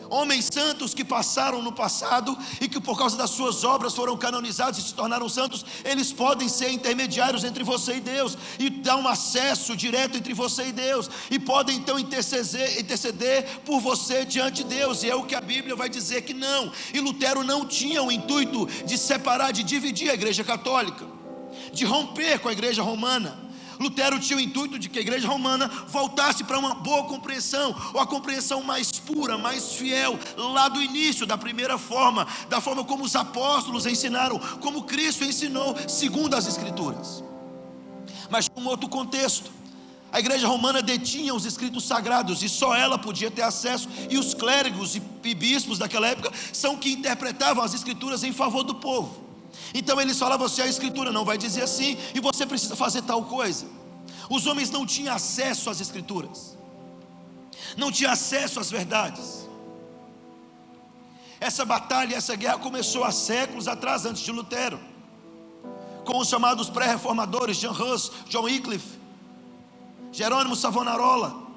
Homens santos que passaram no passado e que por causa das suas obras foram canonizados e se tornaram santos, eles podem ser intermediários entre você e Deus, e dar um acesso direto entre você e Deus, e podem então interceder por você diante de Deus. E é o que a Bíblia vai dizer que não. E Lutero não tinha o intuito de separar, de dividir a igreja católica, de romper com a igreja romana. Lutero tinha o intuito de que a igreja romana voltasse para uma boa compreensão, ou a compreensão mais pura, mais fiel, lá do início, da primeira forma, da forma como os apóstolos ensinaram, como Cristo ensinou, segundo as Escrituras. Mas com outro contexto. A igreja romana detinha os escritos sagrados e só ela podia ter acesso, e os clérigos e bispos daquela época são que interpretavam as Escrituras em favor do povo. Então eles falavam assim: a Escritura não vai dizer assim e você precisa fazer tal coisa. Os homens não tinham acesso às Escrituras, não tinham acesso às verdades. Essa batalha, essa guerra começou há séculos atrás, antes de Lutero, com os chamados pré-reformadores, John Hus, John Wycliffe, Jerônimo Savonarola.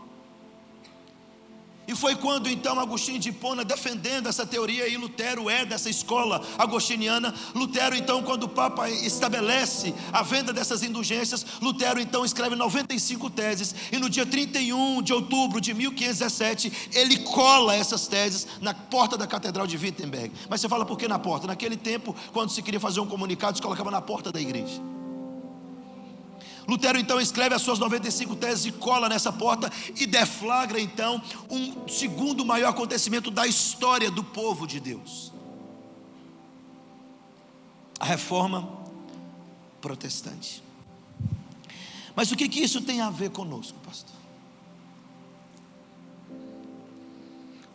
E foi quando então Agostinho de Hipona, defendendo essa teoria, e Lutero é dessa escola agostiniana, Lutero então, quando o Papa estabelece a venda dessas indulgências, Lutero então escreve 95 teses, e no dia 31 de outubro de 1517, ele cola essas teses na porta da Catedral de Wittenberg. Mas você fala, por que na porta? Naquele tempo, quando se queria fazer um comunicado, se colocava na porta da igreja. Lutero então escreve as suas 95 teses e cola nessa porta, e deflagra então um segundo maior acontecimento da história do povo de Deus: a reforma protestante. Mas o que isso tem a ver conosco, pastor?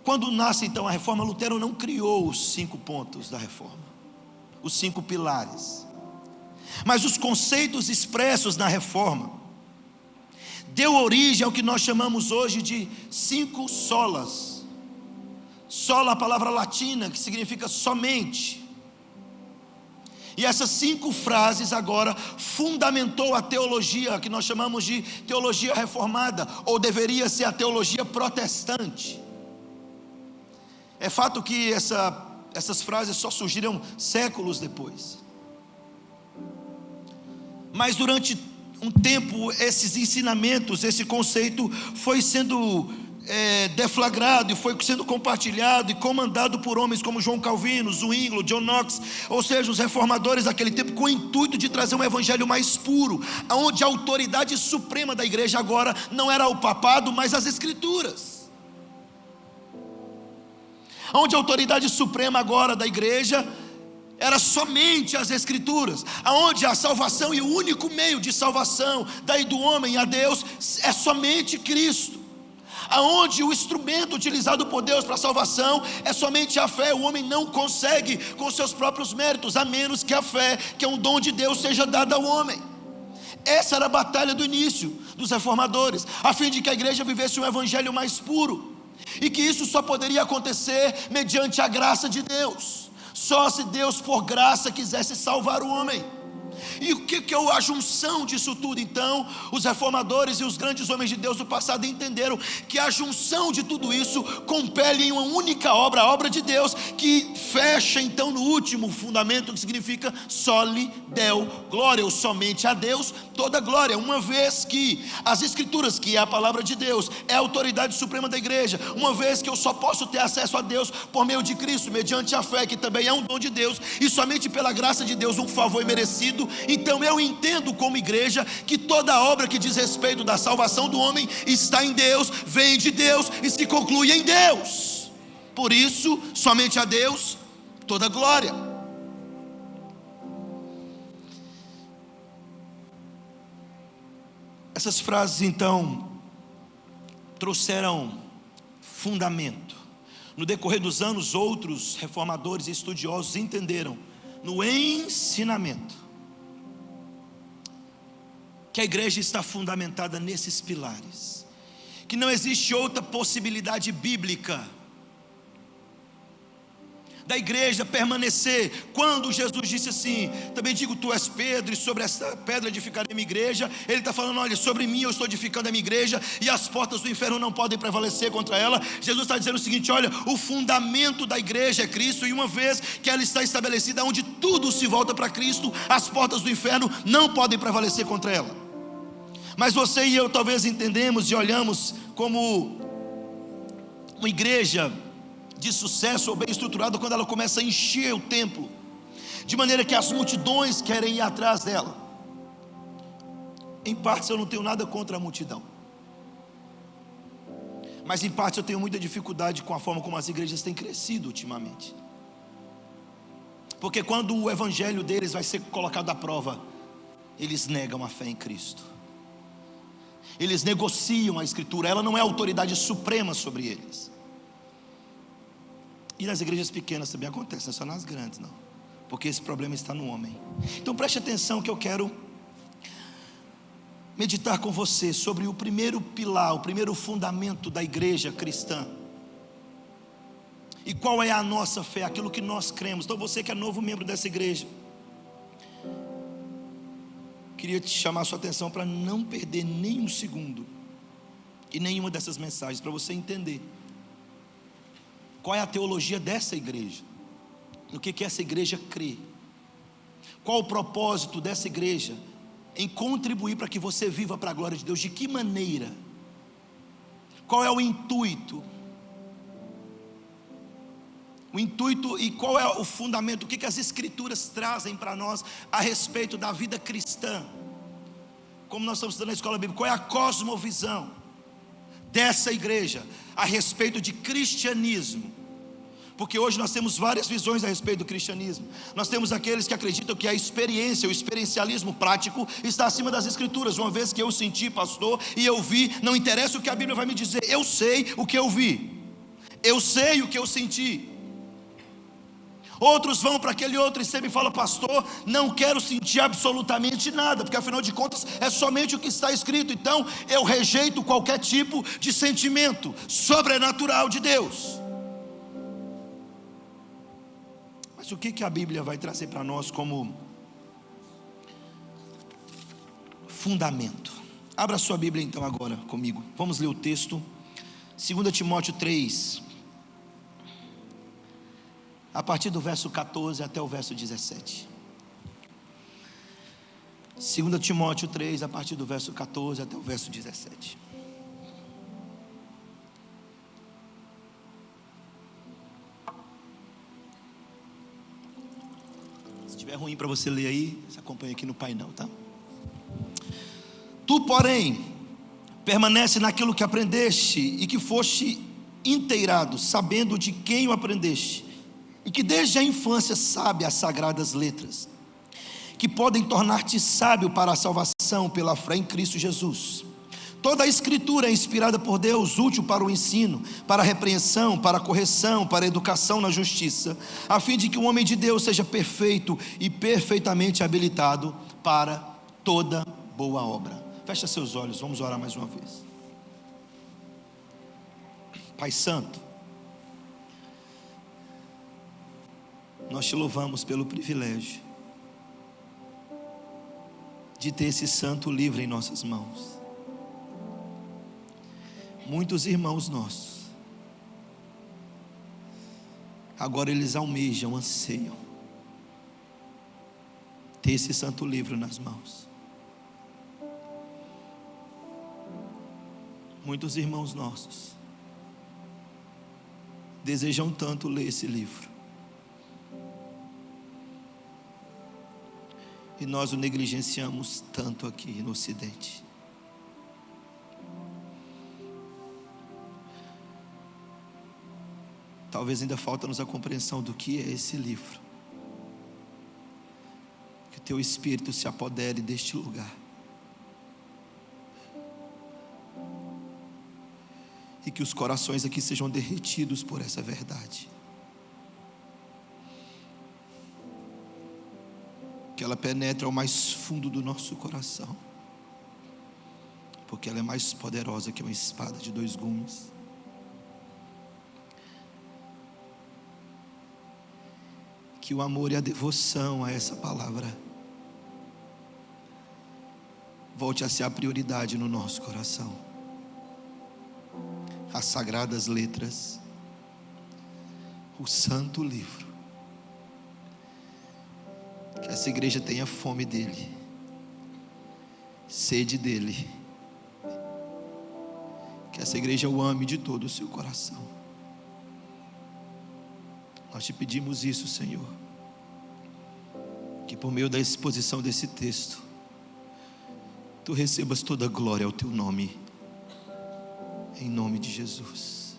Quando nasce então a reforma, Lutero não criou os 5 pontos da reforma, os 5 pilares, mas os conceitos expressos na reforma deu origem ao que nós chamamos hoje de 5 solas. Sola, a palavra latina que significa somente. E essas 5 frases agora fundamentou a teologia que nós chamamos de teologia reformada, ou deveria ser a teologia protestante. É fato que essas frases só surgiram séculos depois. Mas durante um tempo, esses ensinamentos, esse conceito foi sendo deflagrado, e foi sendo compartilhado e comandado por homens como João Calvino, Zwinglio, John Knox, ou seja, os reformadores daquele tempo, com o intuito de trazer um evangelho mais puro, onde a autoridade suprema da igreja agora não era o papado, mas as Escrituras. Onde a autoridade suprema agora da igreja era somente as Escrituras, aonde a salvação e o único meio de salvação daí do homem a Deus é somente Cristo, aonde o instrumento utilizado por Deus para a salvação é somente a fé. O homem não consegue com seus próprios méritos, a menos que a fé, que é um dom de Deus, seja dada ao homem. Essa era a batalha do início dos reformadores, a fim de que a igreja vivesse um evangelho mais puro, e que isso só poderia acontecer mediante a graça de Deus. Só se Deus por graça quisesse salvar o homem. E o que é a junção disso tudo? Então, os reformadores e os grandes homens de Deus do passado entenderam que a junção de tudo isso compele em uma única obra, a obra de Deus, que fecha então no último fundamento, que significa soli deo glória, ou somente a Deus toda glória. Uma vez que as Escrituras, que é a palavra de Deus, é a autoridade suprema da igreja, uma vez que eu só posso ter acesso a Deus por meio de Cristo, mediante a fé, que também é um dom de Deus, e somente pela graça de Deus, um favor imerecido, então eu entendo como igreja que toda obra que diz respeito da salvação do homem está em Deus, vem de Deus e se conclui em Deus. Por isso, somente a Deus toda glória. Essas frases então trouxeram fundamento. No decorrer dos anos, outros reformadores e estudiosos entenderam no ensinamento que a igreja está fundamentada nesses pilares, que não existe outra possibilidade bíblica da igreja permanecer. Quando Jesus disse assim: também digo, tu és Pedro, e sobre esta pedra edificarei a minha igreja, ele está falando: olha, sobre mim eu estou edificando a minha igreja, e as portas do inferno não podem prevalecer contra ela. Jesus está dizendo o seguinte: olha, o fundamento da igreja é Cristo, e uma vez que ela está estabelecida, onde tudo se volta para Cristo, as portas do inferno não podem prevalecer contra ela. Mas você e eu talvez entendemos e olhamos como uma igreja de sucesso ou bem estruturada quando ela começa a encher o templo, de maneira que as multidões querem ir atrás dela. Em parte eu não tenho nada contra a multidão, mas em parte eu tenho muita dificuldade com a forma como as igrejas têm crescido ultimamente. Porque quando o evangelho deles vai ser colocado à prova, eles negam a fé em Cristo, eles negociam a escritura, ela não é autoridade suprema sobre eles. E nas igrejas pequenas também acontece, não é só nas grandes não, porque esse problema está no homem. Então preste atenção que eu quero meditar com você sobre o primeiro pilar, o primeiro fundamento da igreja cristã. E qual é a nossa fé, aquilo que nós cremos. Então você que é novo membro dessa igreja, queria te chamar a sua atenção para não perder nenhum segundo e nenhuma dessas mensagens, para você entender qual é a teologia dessa igreja, no que essa igreja crê, qual o propósito dessa igreja em contribuir para que você viva para a glória de Deus, de que maneira, qual é o intuito e qual é o fundamento, o que as escrituras trazem para nós a respeito da vida cristã. Como nós estamos estudando na escola bíblica, qual é a cosmovisão dessa igreja a respeito de cristianismo? Porque hoje nós temos várias visões a respeito do cristianismo. Nós temos aqueles que acreditam que a experiência, o experiencialismo prático está acima das escrituras. Uma vez que eu senti, pastor, e eu vi, não interessa o que a Bíblia vai me dizer, eu sei o que eu vi, eu sei o que eu senti. Outros vão para aquele outro extremo e falam: pastor, não quero sentir absolutamente nada, porque afinal de contas é somente o que está escrito. Então eu rejeito qualquer tipo de sentimento sobrenatural de Deus. Mas o que a Bíblia vai trazer para nós como fundamento? Abra sua Bíblia então agora comigo, vamos ler o texto, 2 Timóteo 3, a partir do verso 14 até o verso 17. 2 Timóteo 3, a partir do verso 14 até o verso 17. Se tiver ruim para você ler aí, você acompanha aqui no painel, tá? Tu, porém, permanece naquilo que aprendeste e que foste inteirado, sabendo de quem o aprendeste, e que desde a infância sabe as sagradas letras, que podem tornar-te sábio para a salvação pela fé em Cristo Jesus. Toda a escritura é inspirada por Deus, útil para o ensino, para a repreensão, para a correção, para a educação na justiça, a fim de que o homem de Deus seja perfeito e perfeitamente habilitado para toda boa obra. Fecha seus olhos, vamos orar mais uma vez. Pai Santo, nós te louvamos pelo privilégio de ter esse santo livro em nossas mãos. Muitos irmãos nossos, agora eles almejam, anseiam ter esse santo livro nas mãos. Muitos irmãos nossos desejam tanto ler esse livro, e nós o negligenciamos tanto aqui no Ocidente. Talvez ainda falta-nos a compreensão do que é esse livro. Que o teu Espírito se apodere deste lugar, e que os corações aqui sejam derretidos por essa verdade, que ela penetre ao mais fundo do nosso coração, porque ela é mais poderosa que uma espada de dois gumes, que o amor e a devoção a essa palavra volte a ser a prioridade no nosso coração. As sagradas letras, o santo livro, que essa igreja tenha fome dele, sede dele, que essa igreja o ame de todo o seu coração. Nós te pedimos isso, Senhor, que por meio da exposição desse texto, Tu recebas toda a glória ao Teu nome, em nome de Jesus.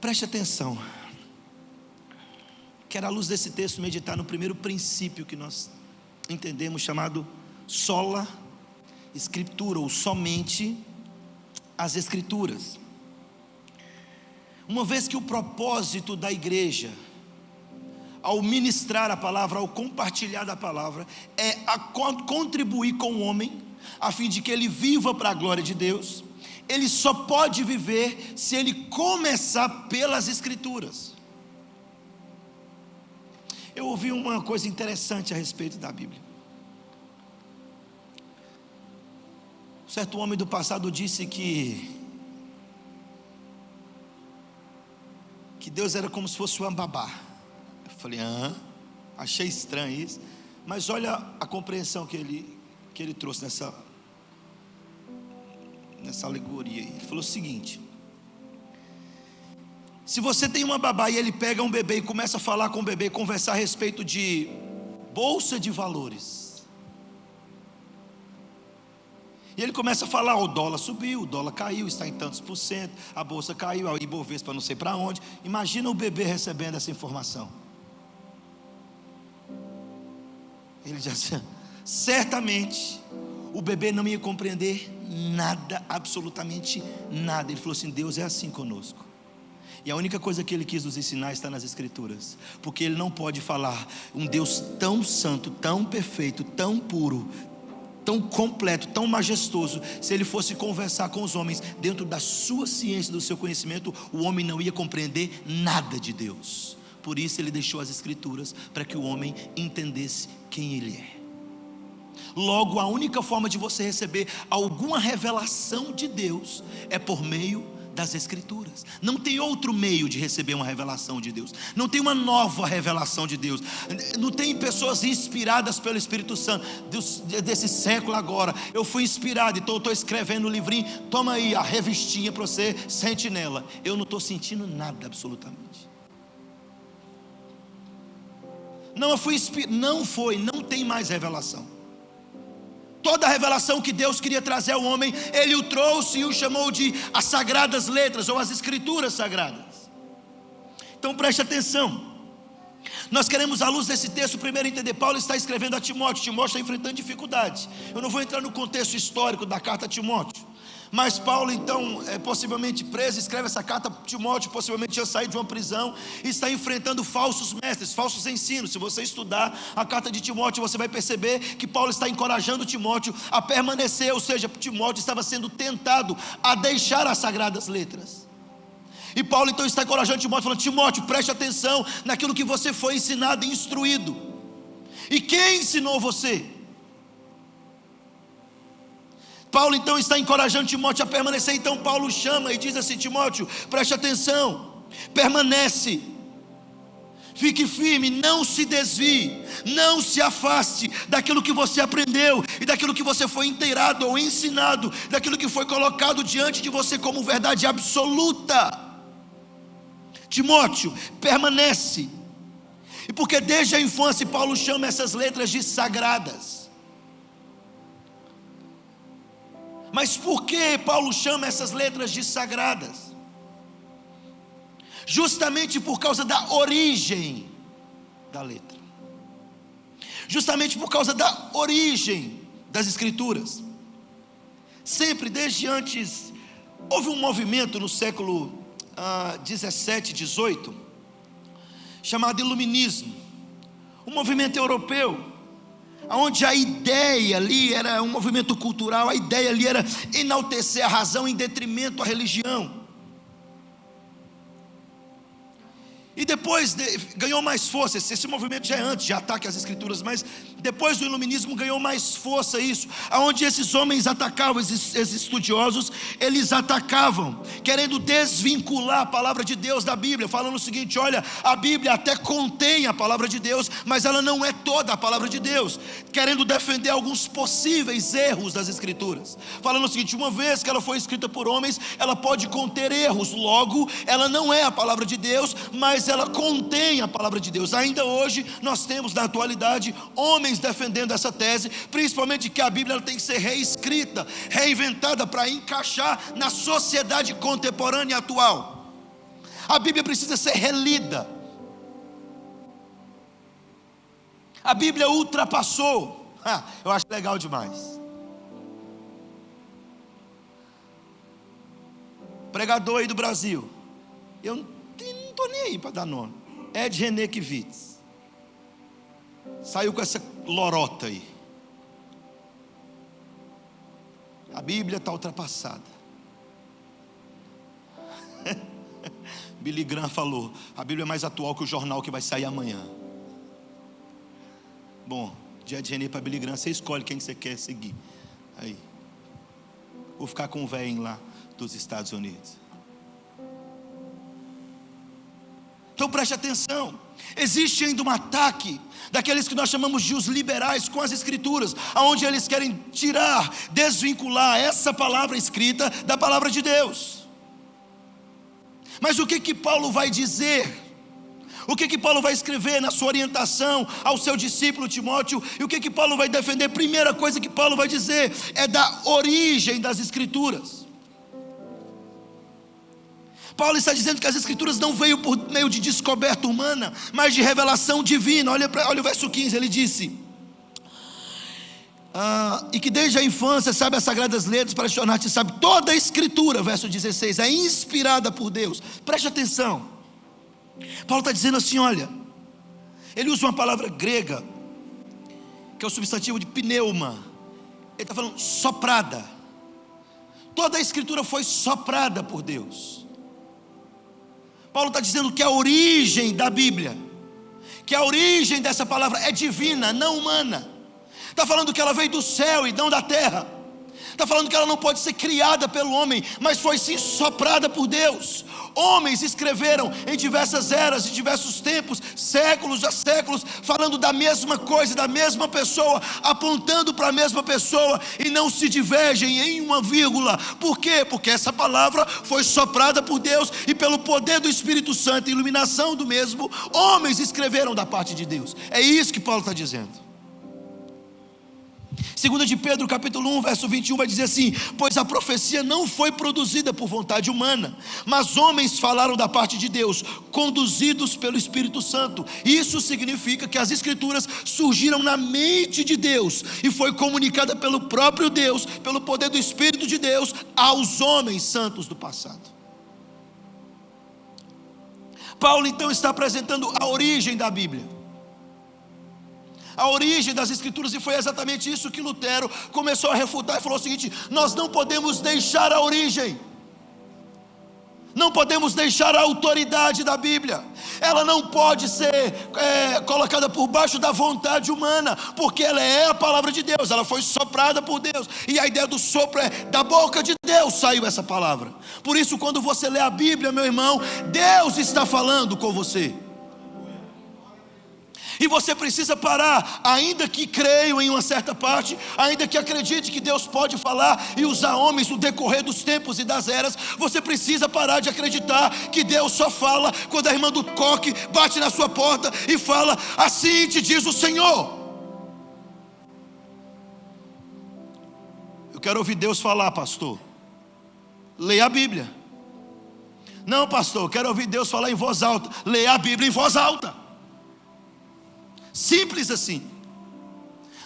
Preste atenção. Quero, à luz desse texto, meditar no primeiro princípio que nós entendemos, chamado sola escritura, ou somente as escrituras. Uma vez que o propósito da igreja, ao ministrar a palavra, ao compartilhar da palavra, é a contribuir com o homem, a fim de que ele viva para a glória de Deus, ele só pode viver se ele começar pelas escrituras. Eu ouvi uma coisa interessante a respeito da Bíblia. Um certo homem do passado disse que Deus era como se fosse uma babá. Eu falei, achei estranho isso, mas olha a compreensão que ele trouxe nessa alegoria. Ele falou o seguinte: se você tem uma babá e ele pega um bebê e começa a falar com o bebê, conversar a respeito de bolsa de valores, e ele começa a falar, o dólar subiu, o dólar caiu, está em tantos por cento, a bolsa caiu, a Ibovespa não sei para onde. Imagina o bebê recebendo essa informação. Ele disse, certamente o bebê não ia compreender nada, absolutamente nada. Ele falou assim: Deus é assim conosco. E a única coisa que ele quis nos ensinar está nas escrituras, porque ele não pode falar um Deus tão santo, tão perfeito, tão puro, tão completo, tão majestoso. Se ele fosse conversar com os homens dentro da sua ciência, do seu conhecimento, o homem não ia compreender nada de Deus. Por isso ele deixou as escrituras, para que o homem entendesse quem ele é. Logo, a única forma de você receber alguma revelação de Deus é por meio das escrituras. Não tem outro meio de receber uma revelação de Deus. Não tem uma nova revelação de Deus. Não tem pessoas inspiradas pelo Espírito Santo desse século agora. Eu fui inspirado, então eu estou escrevendo um livrinho, toma aí a revistinha para você, sente nela. Eu não estou sentindo nada absolutamente. Não tem mais revelação. Toda a revelação que Deus queria trazer ao homem, Ele o trouxe e o chamou de as sagradas letras, ou as escrituras sagradas. Então preste atenção. Nós queremos, à luz desse texto, primeiro entender. Paulo está escrevendo a Timóteo. Timóteo está enfrentando dificuldades. Eu não vou entrar no contexto histórico da carta a Timóteo, mas Paulo então, possivelmente preso, escreve essa carta a Timóteo. Possivelmente tinha saído de uma prisão e está enfrentando falsos mestres, falsos ensinos. Se você estudar a carta de Timóteo, você vai perceber que Paulo está encorajando Timóteo a permanecer. Ou seja, Timóteo estava sendo tentado a deixar as sagradas letras. E Paulo então está encorajando Timóteo, falando: Timóteo, preste atenção naquilo que você foi ensinado e instruído. E quem ensinou você? Paulo então está encorajando Timóteo a permanecer. Então Paulo chama e diz assim: Timóteo, preste atenção, permanece, fique firme, não se desvie, não se afaste daquilo que você aprendeu e daquilo que você foi inteirado ou ensinado, daquilo que foi colocado diante de você como verdade absoluta. Timóteo, permanece. E porque desde a infância Paulo chama essas letras de sagradas. Mas por que Paulo chama essas letras de sagradas? Justamente por causa da origem da letra. Justamente por causa da origem das escrituras. Sempre, desde antes, houve um movimento no século 17, 18, chamado iluminismo. Um movimento europeu, onde a ideia ali era um movimento cultural, a ideia ali era enaltecer a razão em detrimento à religião. E depois ganhou mais força, esse movimento já é antes de ataque às escrituras, mas depois do iluminismo ganhou mais força isso, aonde esses homens atacavam, esses estudiosos, eles atacavam, querendo desvincular a palavra de Deus da Bíblia, falando o seguinte: olha, a Bíblia até contém a palavra de Deus, mas ela não é toda a palavra de Deus, querendo defender alguns possíveis erros das escrituras, falando o seguinte: uma vez que ela foi escrita por homens, ela pode conter erros, logo, ela não é a palavra de Deus, mas ela contém a palavra de Deus. Ainda hoje nós temos na atualidade homens defendendo essa tese, principalmente que a Bíblia ela tem que ser reescrita, reinventada para encaixar na sociedade contemporânea atual. A Bíblia precisa ser relida. A Bíblia ultrapassou. Eu acho legal demais. Pregador aí do Brasil, eu não estou nem aí para dar nome, Ed René Kivitz, saiu com essa lorota aí: a Bíblia está ultrapassada. Billy Graham falou: a Bíblia é mais atual que o jornal que vai sair amanhã. Bom, de Ed René para Billy Graham, você escolhe quem você quer seguir. Aí, vou ficar com o velho lá dos Estados Unidos. Então preste atenção, existe ainda um ataque daqueles que nós chamamos de os liberais com as escrituras, onde eles querem tirar, desvincular essa palavra escrita da palavra de Deus. Mas o que Paulo vai dizer? O que Paulo vai escrever na sua orientação ao seu discípulo Timóteo? E o que Paulo vai defender? Primeira coisa que Paulo vai dizer é da origem das escrituras. Paulo está dizendo que as escrituras não veio por meio de descoberta humana, mas de revelação divina. Olha o verso 15, ele disse: e que desde a infância sabe as sagradas letras para tornar-te sábio. Toda a escritura, verso 16, é inspirada por Deus. Preste atenção, Paulo está dizendo assim, olha, ele usa uma palavra grega, que é o substantivo de pneuma. Ele está falando soprada. Toda a escritura foi soprada por Deus. Paulo está dizendo que a origem da Bíblia, que a origem dessa palavra é divina, não humana. Está falando que ela veio do céu e não da terra. Está falando que ela não pode ser criada pelo homem, mas foi sim soprada por Deus. Homens escreveram em diversas eras, em diversos tempos, séculos a séculos, falando da mesma coisa, da mesma pessoa, apontando para a mesma pessoa, e não se divergem em uma vírgula. Por quê? Porque essa palavra foi soprada por Deus, e pelo poder do Espírito Santo e iluminação do mesmo, homens escreveram da parte de Deus. É isso que Paulo está dizendo. 2 de Pedro capítulo 1 verso 21 vai dizer assim: pois a profecia não foi produzida por vontade humana, mas homens falaram da parte de Deus, conduzidos pelo Espírito Santo. Isso significa que as escrituras surgiram na mente de Deus, e foi comunicada pelo próprio Deus, pelo poder do Espírito de Deus, aos homens santos do passado. Paulo então está apresentando a origem da Bíblia, a origem das escrituras, e foi exatamente isso que Lutero começou a refutar, e falou o seguinte: nós não podemos deixar a origem, não podemos deixar a autoridade da Bíblia, ela não pode ser colocada por baixo da vontade humana, porque ela é a palavra de Deus, ela foi soprada por Deus, e a ideia do sopro é, da boca de Deus saiu essa palavra. Por isso, quando você lê a Bíblia, meu irmão, Deus está falando com você. E você precisa parar, ainda que creiam em uma certa parte, ainda que acredite que Deus pode falar e usar homens no decorrer dos tempos e das eras, você precisa parar de acreditar que Deus só fala quando a irmã do coque bate na sua porta e fala: assim te diz o Senhor. Eu quero ouvir Deus falar, pastor. Leia a Bíblia. Não, pastor, eu quero ouvir Deus falar em voz alta. Leia a Bíblia em voz alta. Simples assim.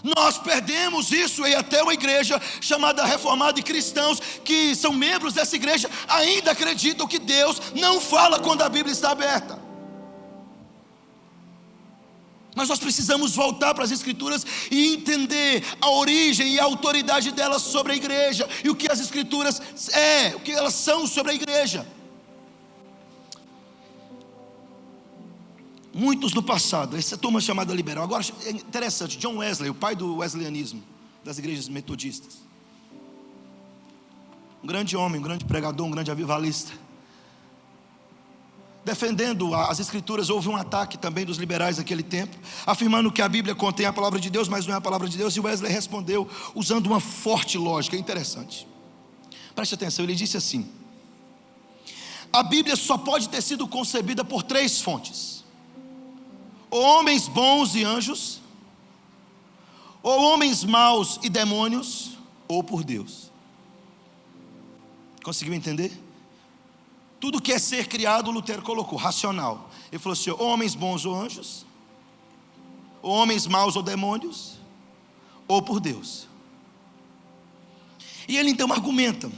Nós perdemos isso, e até uma igreja chamada Reformada, e cristãos que são membros dessa igreja ainda acreditam que Deus não fala quando a Bíblia está aberta. Mas nós precisamos voltar para as Escrituras e entender a origem e a autoridade delas sobre a igreja, e o que as Escrituras o que elas são sobre a igreja. Muitos no passado, essa turma chamada liberal, agora é interessante, John Wesley, o pai do wesleyanismo, das igrejas metodistas, um grande homem, um grande pregador, um grande avivalista, defendendo as Escrituras. Houve um ataque também dos liberais naquele tempo, afirmando que a Bíblia contém a palavra de Deus, mas não é a palavra de Deus. E Wesley respondeu usando uma forte lógica. É interessante, preste atenção. Ele disse assim: a Bíblia só pode ter sido concebida por 3 fontes: ou homens bons e anjos, ou homens maus e demônios, ou por Deus. Conseguiu entender? Tudo que é ser criado, Lutero colocou, racional. Ele falou assim: ou homens bons ou anjos, ou homens maus ou demônios, ou por Deus. E ele então argumenta: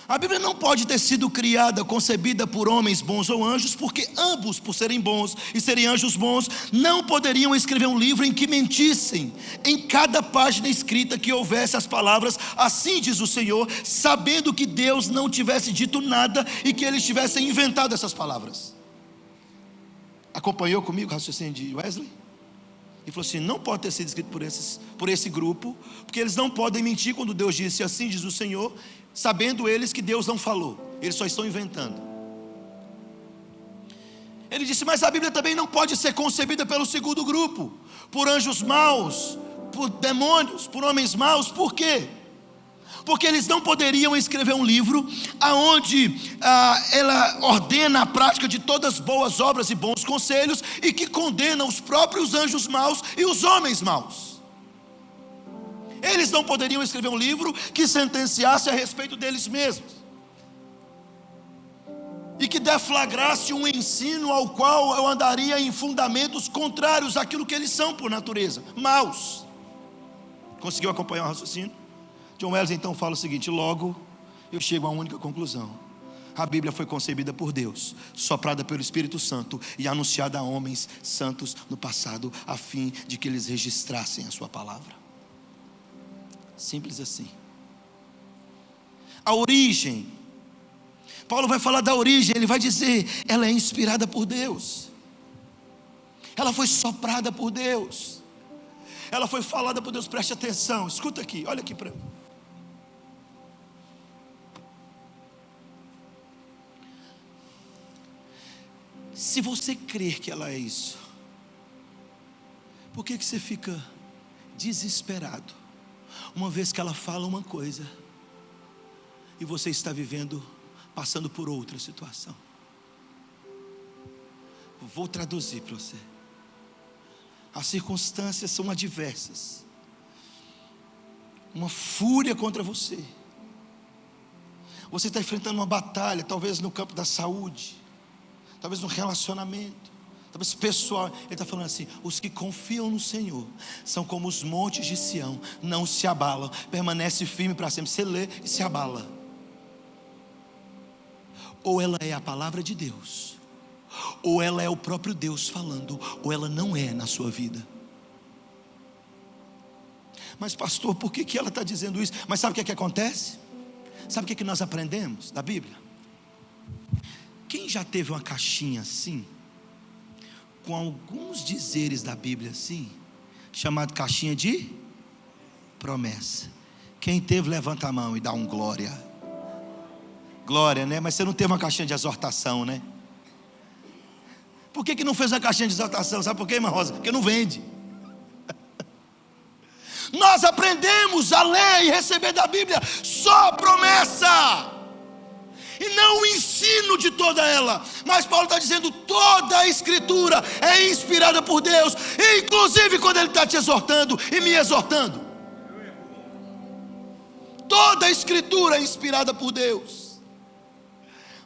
a Bíblia não pode ter sido criada, concebida por homens bons ou anjos, porque ambos, por serem bons e serem anjos bons, não poderiam escrever um livro em que mentissem em cada página escrita que houvesse as palavras assim diz o Senhor, sabendo que Deus não tivesse dito nada e que eles tivessem inventado essas palavras. Acompanhou comigo o raciocínio de Wesley? Ele falou assim: não pode ter sido escrito por esse grupo, porque eles não podem mentir quando Deus disse assim diz o Senhor, sabendo eles que Deus não falou, eles só estão inventando. Ele disse: mas a Bíblia também não pode ser concebida pelo segundo grupo, por anjos maus, por demônios, por homens maus. Por quê? Porque eles não poderiam escrever um livro aonde ela ordena a prática de todas as boas obras e bons conselhos, e que condena os próprios anjos maus e os homens maus. Eles não poderiam escrever um livro que sentenciasse a respeito deles mesmos e que deflagrasse um ensino ao qual eu andaria em fundamentos contrários àquilo que eles são por natureza, maus. Conseguiu acompanhar o raciocínio? John Wesley então fala o seguinte: logo eu chego a uma única conclusão: a Bíblia foi concebida por Deus, soprada pelo Espírito Santo e anunciada a homens santos no passado, a fim de que eles registrassem a sua palavra. Simples assim. A origem, Paulo vai falar da origem, ele vai dizer: ela é inspirada por Deus, ela foi soprada por Deus, ela foi falada por Deus. Preste atenção, escuta aqui, olha aqui para mim. Se você crer que ela é isso, por que você fica desesperado uma vez que ela fala uma coisa e você está passando por outra situação? Vou traduzir para você. As circunstâncias são adversas, uma fúria contra você. Você está enfrentando uma batalha, talvez no campo da saúde, talvez no relacionamento, talvez pessoal. Ele está falando assim: os que confiam no Senhor são como os montes de Sião, não se abalam, permanece firme para sempre. Você lê e se abala. Ou ela é a palavra de Deus, ou ela é o próprio Deus falando, ou ela não é na sua vida. Mas pastor, por que ela está dizendo isso? Mas sabe o que acontece? Sabe o que nós aprendemos da Bíblia? Quem já teve uma caixinha assim, com alguns dizeres da Bíblia assim, chamado caixinha de promessa? Quem teve, levanta a mão e dá um glória. Glória, né? Mas você não teve uma caixinha de exortação, né? Por que não fez uma caixinha de exortação? Sabe por quê, irmã Rosa? Porque não vende. Nós aprendemos a ler e receber da Bíblia só a promessa, e não o ensino de toda ela. Mas Paulo está dizendo: toda a Escritura é inspirada por Deus, inclusive quando ele está te exortando e me exortando. Toda a Escritura é inspirada por Deus.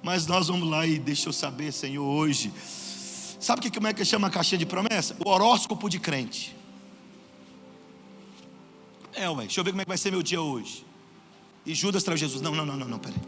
Mas nós vamos lá e deixa eu saber, Senhor, hoje, sabe como é que chama a caixinha de promessa? O horóscopo de crente. Deixa eu ver como é que vai ser meu dia hoje. E Judas traz Jesus. Não, peraí.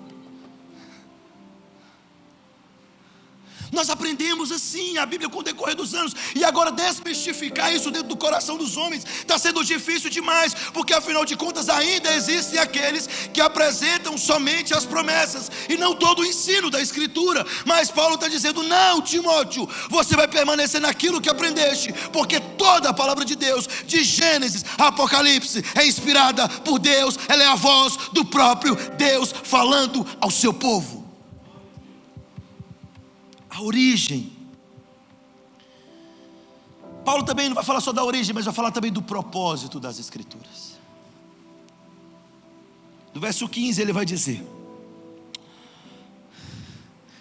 Nós aprendemos assim a Bíblia com o decorrer dos anos, e agora desmistificar isso dentro do coração dos homens está sendo difícil demais, porque afinal de contas ainda existem aqueles que apresentam somente as promessas e não todo o ensino da Escritura. Mas Paulo está dizendo: não, Timóteo, você vai permanecer naquilo que aprendeste, porque toda a palavra de Deus, de Gênesis a Apocalipse, é inspirada por Deus, ela é a voz do próprio Deus falando ao seu povo. A origem. Paulo também não vai falar só da origem, mas vai falar também do propósito das Escrituras. No verso 15 ele vai dizer,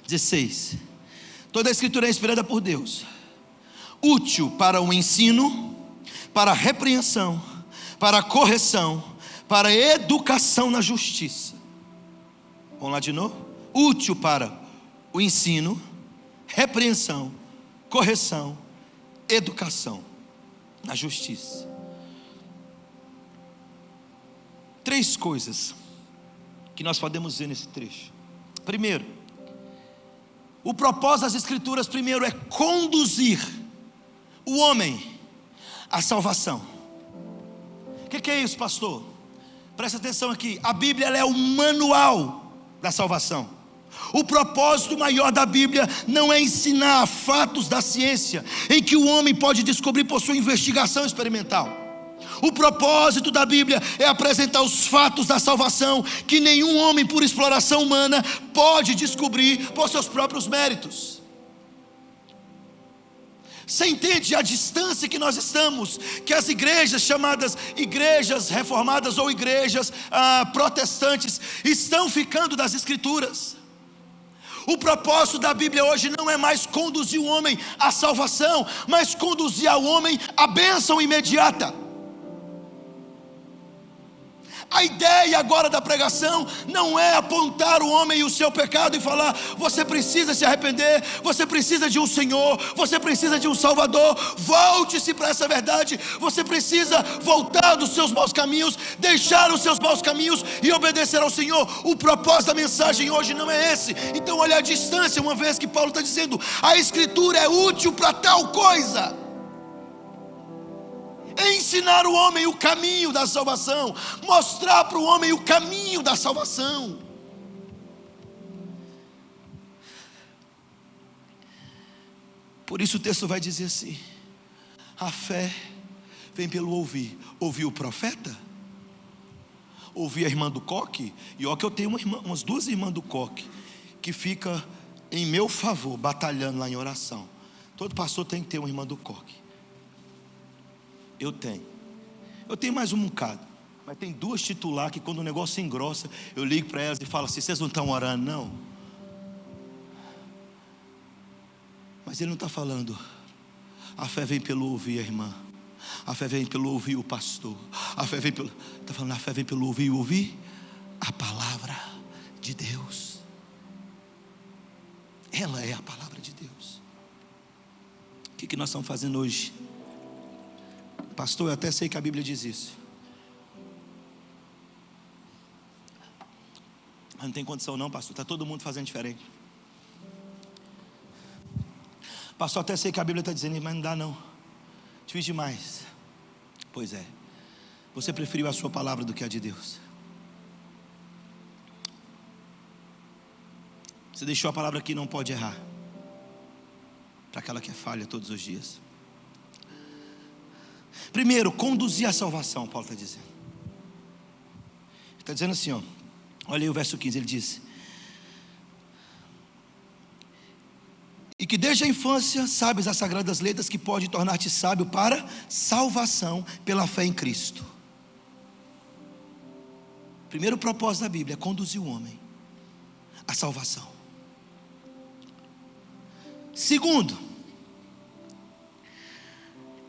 16: toda a Escritura é inspirada por Deus, útil para o ensino, para a repreensão, para a correção, para a educação na justiça. Vamos lá de novo? Útil para o ensino, repreensão, correção, educação na justiça. 3 coisas que nós podemos ver nesse trecho. Primeiro, o propósito das Escrituras, primeiro, é conduzir o homem à salvação. O que é isso, pastor? Presta atenção aqui. A Bíblia, ela é o manual da salvação. O propósito maior da Bíblia não é ensinar fatos da ciência, em que o homem pode descobrir por sua investigação experimental. O propósito da Bíblia é apresentar os fatos da salvação, que nenhum homem por exploração humana pode descobrir por seus próprios méritos. Você entende a distância que nós estamos, que as igrejas chamadas igrejas reformadas ou igrejas protestantes estão ficando das Escrituras? O propósito da Bíblia hoje não é mais conduzir o homem à salvação, mas conduzir ao homem à bênção imediata. A ideia agora da pregação não é apontar o homem e o seu pecado e falar: você precisa se arrepender, você precisa de um Senhor, você precisa de um Salvador, volte-se para essa verdade, você precisa voltar dos seus maus caminhos, deixar os seus maus caminhos e obedecer ao Senhor. O propósito da mensagem hoje não é esse. Então olha a distância, uma vez que Paulo está dizendo: a Escritura é útil para tal coisa. Ensinar o homem o caminho da salvação, mostrar para o homem o caminho da salvação. Por isso o texto vai dizer assim: a fé vem pelo ouvir. Ouvir o profeta? Ouvir a irmã do coque? E ó, que eu tenho umas 2 irmãs do coque que fica em meu favor, batalhando lá em oração. Todo pastor tem que ter uma irmã do coque. Eu tenho mais um bocado, mas tem 2 titular que quando o negócio engrossa, eu ligo para elas e falo assim: vocês não estão orando não? Mas ele não está falando a fé vem pelo ouvir a irmã, a fé vem pelo ouvir o pastor, a fé vem pelo, está falando, a fé vem pelo ouvir a palavra de Deus. Ela é a palavra de Deus. O que nós estamos fazendo hoje? Pastor, eu até sei que a Bíblia diz isso, mas não tem condição não, pastor, está todo mundo fazendo diferente. Pastor, até sei que a Bíblia está dizendo, mas não dá não, difícil demais. Pois é, você preferiu a sua palavra do que a de Deus. Você deixou a palavra que não pode errar, para aquela que é falha todos os dias. Primeiro, conduzir a salvação, Paulo está dizendo. Ele está dizendo assim, ó, olha aí o verso 15, ele diz: e que desde a infância sabes as sagradas letras que podem tornar-te sábio para salvação pela fé em Cristo. Primeiro propósito da Bíblia é conduzir o homem à salvação. Segundo,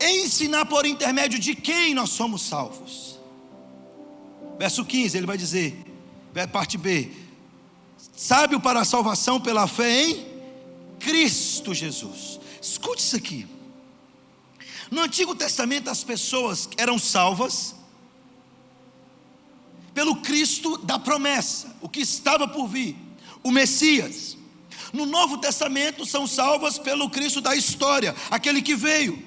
ensinar por intermédio de quem nós somos salvos. Verso 15, ele vai dizer, parte B: sábio para a salvação pela fé em Cristo Jesus. Escute isso aqui. No Antigo Testamento as pessoas eram salvas pelo Cristo da promessa, o que estava por vir, o Messias. No Novo Testamento são salvas pelo Cristo da história, aquele que veio.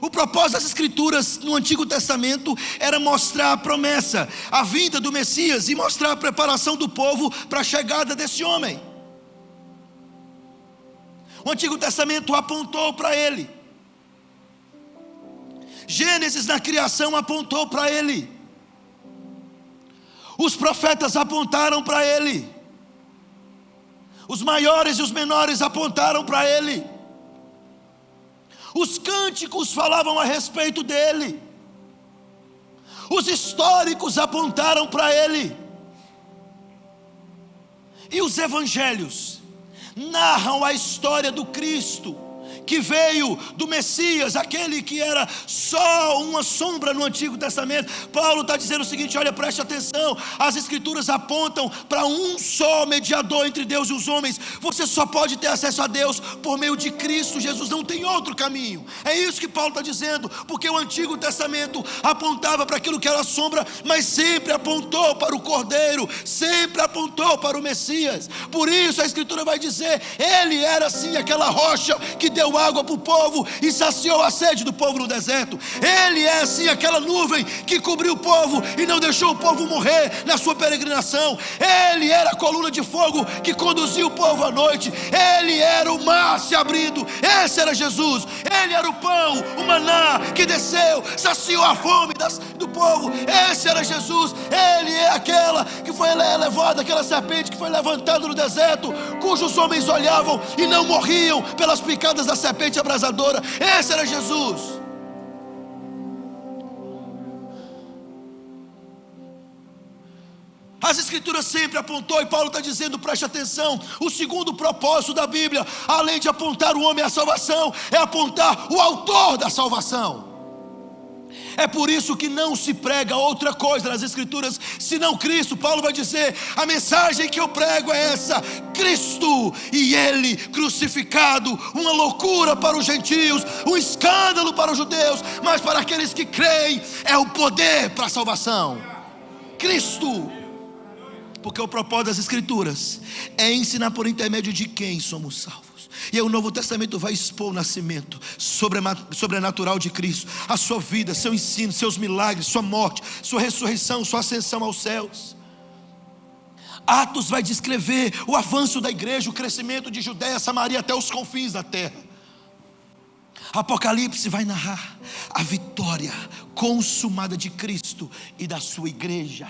O propósito das Escrituras no Antigo Testamento era mostrar a promessa, a vinda do Messias, e mostrar a preparação do povo para a chegada desse homem. O Antigo Testamento apontou para ele. Gênesis na criação apontou para ele. Os profetas apontaram para ele. Os maiores e os menores apontaram para ele. Os cânticos falavam a respeito dele. Os históricos apontaram para ele. E os evangelhos narram a história do Cristo, que veio do Messias, aquele que era só uma sombra no Antigo Testamento. Paulo está dizendo o seguinte: olha, preste atenção, as Escrituras apontam para um só mediador entre Deus e os homens. Você só pode ter acesso a Deus por meio de Cristo Jesus, não tem outro caminho. É isso que Paulo está dizendo, porque o Antigo Testamento apontava para aquilo que era sombra, mas sempre apontou para o Cordeiro, sempre apontou para o Messias. Por isso a Escritura vai dizer: ele era assim aquela rocha que deu água para o povo e saciou a sede do povo no deserto. Ele é assim aquela nuvem que cobriu o povo e não deixou o povo morrer na sua peregrinação. Ele era a coluna de fogo que conduzia o povo à noite. Ele era o mar se abrindo. Esse era Jesus. Ele era o pão, o maná que desceu, saciou a fome do povo. Esse era Jesus. Ele é aquela que foi levada, aquela serpente que foi levantada no deserto, cujos homens olhavam e não morriam pelas picadas da serpente abrasadora. Esse era Jesus. As Escrituras sempre apontou, e Paulo está dizendo, preste atenção, o segundo propósito da Bíblia, além de apontar o homem à salvação, é apontar o autor da salvação. É por isso que não se prega outra coisa nas Escrituras senão Cristo. Paulo vai dizer: a mensagem que eu prego é essa, Cristo e Ele crucificado, uma loucura para os gentios, um escândalo para os judeus, mas para aqueles que creem é o poder para a salvação. Cristo. Porque o propósito das Escrituras é ensinar por intermédio de quem somos salvos. E aí o Novo Testamento vai expor o nascimento sobrenatural de Cristo, a sua vida, seu ensino, seus milagres, sua morte, sua ressurreição, sua ascensão aos céus. Atos vai descrever o avanço da igreja, o crescimento de Judeia, Samaria até os confins da terra. Apocalipse vai narrar a vitória consumada de Cristo e da sua igreja.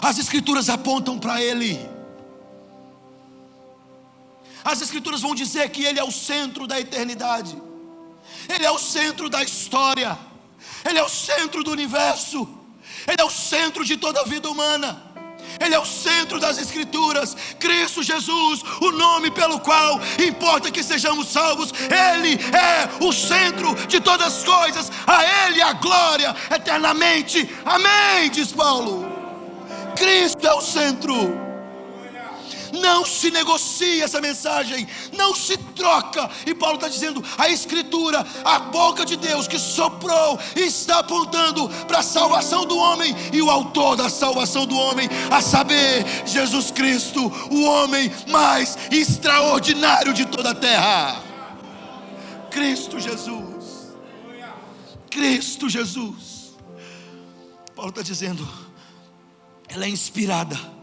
As Escrituras apontam para Ele. As Escrituras vão dizer que Ele é o centro da eternidade. Ele é o centro da história. Ele é o centro do universo. Ele é o centro de toda a vida humana. Ele é o centro das Escrituras. Cristo Jesus, o nome pelo qual importa que sejamos salvos. Ele é o centro de todas as coisas. A Ele a glória eternamente. Amém, diz Paulo. Cristo é o centro. Não se negocia essa mensagem, não se troca. E Paulo está dizendo, a Escritura, a boca de Deus que soprou, está apontando para a salvação do homem. E o autor da salvação do homem, a saber, Jesus Cristo, o homem mais extraordinário de toda a terra. Cristo Jesus. Cristo Jesus. Paulo está dizendo, ela é inspirada.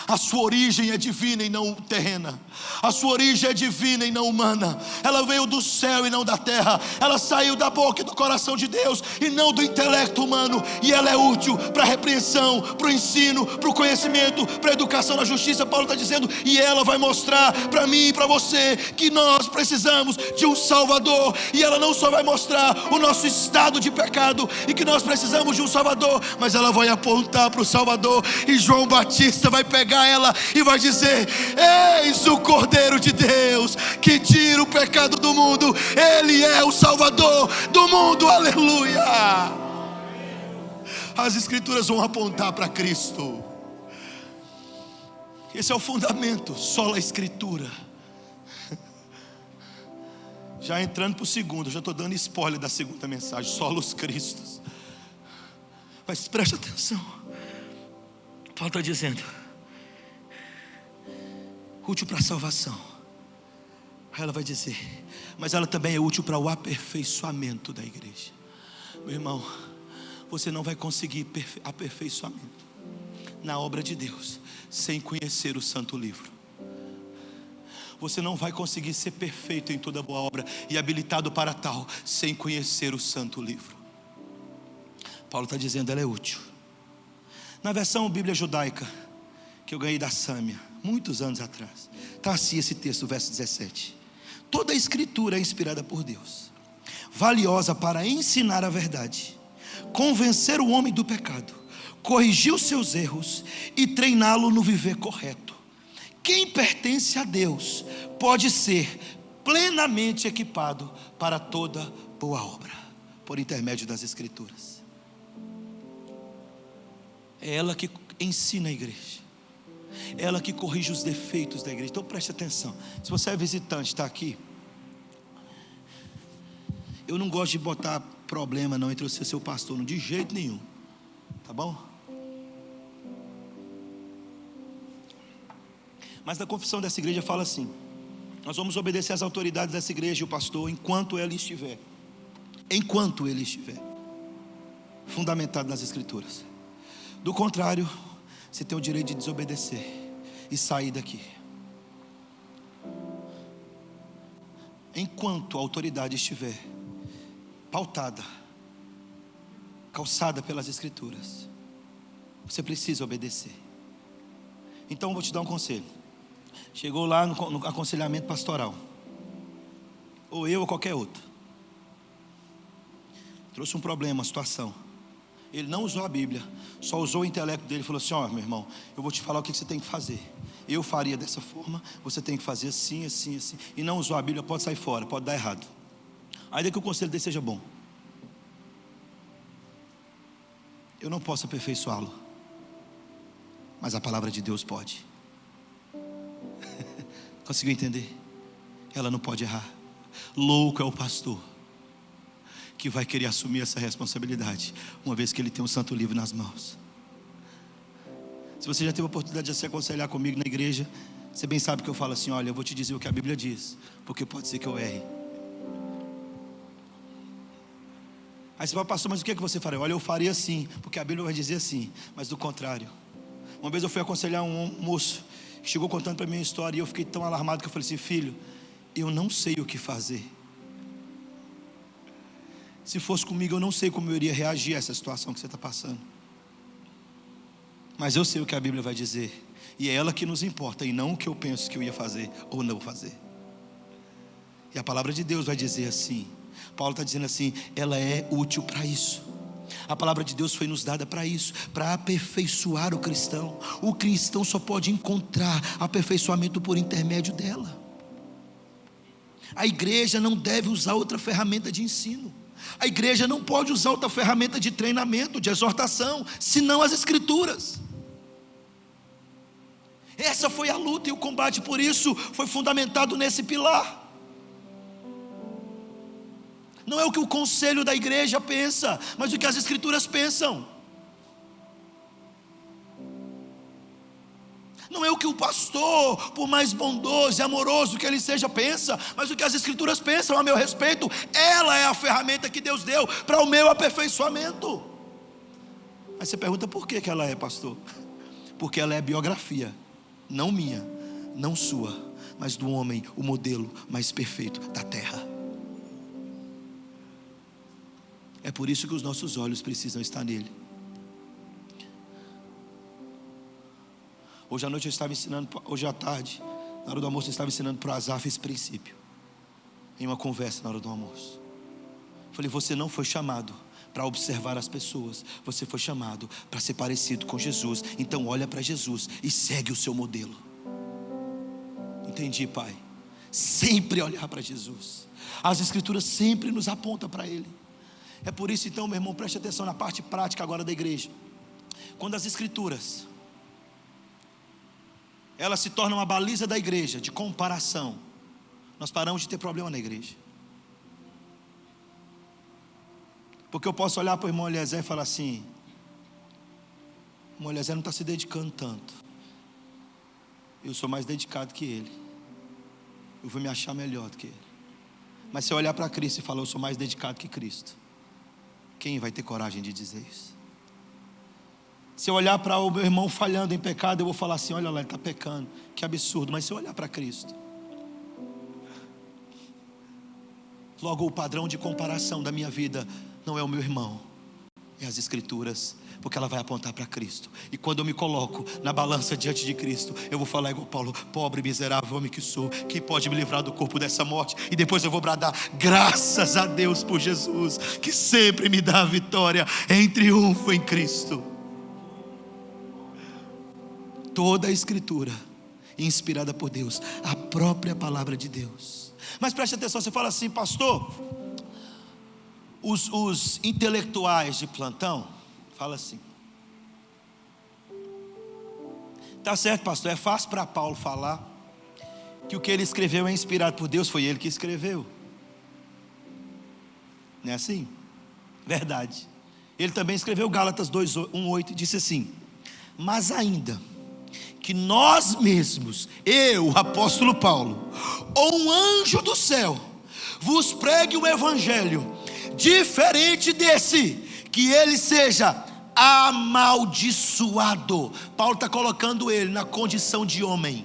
A sua origem é divina e não terrena. A sua origem é divina e não humana. Ela veio do céu e não da terra. Ela saiu da boca e do coração de Deus e não do intelecto humano. E ela é útil para a repreensão, para o ensino, para o conhecimento, para a educação na justiça. Paulo está dizendo, e ela vai mostrar para mim e para você que nós precisamos de um Salvador. E ela não só vai mostrar o nosso estado de pecado e que nós precisamos de um Salvador, mas ela vai apontar para o Salvador. E João Batista vai pegar ela e vai dizer: eis o Cordeiro de Deus que tira o pecado do mundo. Ele é o Salvador do mundo, aleluia. As Escrituras vão apontar para Cristo. Esse é o fundamento, sola Escritura. Já entrando para o segundo, já estou dando spoiler da segunda mensagem, solos Cristos. Mas preste atenção, Paulo está dizendo, útil para a salvação. Aí ela vai dizer, mas ela também é útil para o aperfeiçoamento da igreja. Meu irmão, você não vai conseguir aperfeiçoamento na obra de Deus sem conhecer o Santo Livro. Você não vai conseguir ser perfeito em toda boa obra e habilitado para tal sem conhecer o Santo Livro. Paulo está dizendo, ela é útil. Na versão Bíblia Judaica que eu ganhei da Sâmia muitos anos atrás, está assim esse texto, verso 17: toda a escritura é inspirada por Deus, valiosa para ensinar a verdade, convencer o homem do pecado, corrigir os seus erros e treiná-lo no viver correto. Quem pertence a Deus pode ser plenamente equipado para toda boa obra, por intermédio das escrituras. É ela que ensina a igreja, é ela que corrige os defeitos da igreja. Então preste atenção, se você é visitante, está aqui, eu não gosto de botar problema não entre você e seu pastor, não, de jeito nenhum, tá bom? Mas na confissão dessa igreja fala assim: nós vamos obedecer às autoridades dessa igreja e o pastor enquanto ele estiver fundamentado nas escrituras. Do contrário, você tem o direito de desobedecer e sair daqui. Enquanto a autoridade estiver pautada, calçada pelas escrituras, você precisa obedecer. Então eu vou te dar um conselho. Chegou lá no aconselhamento pastoral, ou eu ou qualquer outro, trouxe um problema, uma situação, ele não usou a Bíblia, só usou o intelecto dele, falou assim: ó, meu irmão, eu vou te falar o que você tem que fazer, eu faria dessa forma, você tem que fazer assim, assim, assim, e não usou a Bíblia, pode sair fora, pode dar errado. Ainda que o conselho dele seja bom, eu não posso aperfeiçoá-lo, mas a palavra de Deus pode. Conseguiu entender? Ela não pode errar. Louco é o pastor que vai querer assumir essa responsabilidade, uma vez que ele tem o Santo Livro nas mãos. Se você já teve a oportunidade de se aconselhar comigo na igreja, você bem sabe que eu falo assim: olha, eu vou te dizer o que a Bíblia diz, porque pode ser que eu erre. Aí você fala: pastor, mas o que é que você faria? Olha, eu faria assim, porque a Bíblia vai dizer assim. Mas do contrário, uma vez eu fui aconselhar um moço, chegou contando para mim a história, e eu fiquei tão alarmado que eu falei assim: filho, eu não sei o que fazer. Se fosse comigo, eu não sei como eu iria reagir a essa situação que você está passando, mas eu sei o que a Bíblia vai dizer, e é ela que nos importa, e não o que eu penso que eu ia fazer ou não fazer. E a palavra de Deus vai dizer assim. Paulo está dizendo assim: ela é útil para isso. A palavra de Deus foi nos dada para isso, para aperfeiçoar o cristão. O cristão só pode encontrar aperfeiçoamento por intermédio dela. A igreja não deve usar outra ferramenta de ensino. A igreja não pode usar outra ferramenta de treinamento, de exortação, senão as escrituras. Essa foi a luta e o combate, por isso foi fundamentado nesse pilar. Não é o que o conselho da igreja pensa, mas o que as escrituras pensam. Não é o que o pastor, por mais bondoso e amoroso que ele seja, pensa, mas o que as escrituras pensam a meu respeito. Ela é a ferramenta que Deus deu para o meu aperfeiçoamento. Aí você pergunta: por que ela é, pastor? Porque ela é biografia, não minha, não sua, mas do homem, o modelo mais perfeito da terra. É por isso que os nossos olhos precisam estar nele. Hoje à noite eu estava ensinando, hoje à tarde, na hora do almoço eu estava ensinando para o Azaf esse princípio, em uma conversa na hora do almoço. Falei: você não foi chamado para observar as pessoas, você foi chamado para ser parecido com Jesus. Então olha para Jesus e segue o seu modelo. Entendi, pai? Sempre olhar para Jesus. As escrituras sempre nos apontam para ele. É por isso então, meu irmão, preste atenção na parte prática agora da igreja. Quando as escrituras elas se tornam uma baliza da igreja de comparação, nós paramos de ter problema na igreja. Porque eu posso olhar para o irmão Eliezer e falar assim: o irmão Eliezer não está se dedicando tanto. eu sou mais dedicado que ele, eu vou me achar melhor do que ele. Mas se eu olhar para Cristo e falar, eu sou mais dedicado que Cristo, quem vai ter coragem de dizer isso? Se eu olhar para o meu irmão falhando em pecado, eu vou falar assim, olha lá, ele está pecando, que absurdo. Mas se eu olhar para Cristo, logo o padrão de comparação da minha vida não é o meu irmão, é as Escrituras, porque ela vai apontar para Cristo. E quando eu me coloco na balança diante de Cristo, eu vou falar igual Paulo, pobre miserável homem que sou, quem pode me livrar do corpo dessa morte? E depois eu vou bradar, graças a Deus por Jesus, que sempre me dá a vitória em triunfo em Cristo. Toda a Escritura inspirada por Deus, a própria palavra de Deus. Mas preste atenção, você fala assim, pastor, os intelectuais de plantão, fala assim, tá certo, pastor, é fácil para Paulo falar que o que ele escreveu é inspirado por Deus, foi ele que escreveu. Não é assim? Verdade. Ele também escreveu Gálatas 2:1-8 e disse assim, mas ainda que nós mesmos, eu, o apóstolo Paulo, ou um anjo do céu, vos pregue o evangelho diferente desse, que ele seja amaldiçoado. Paulo está colocando ele na condição de homem.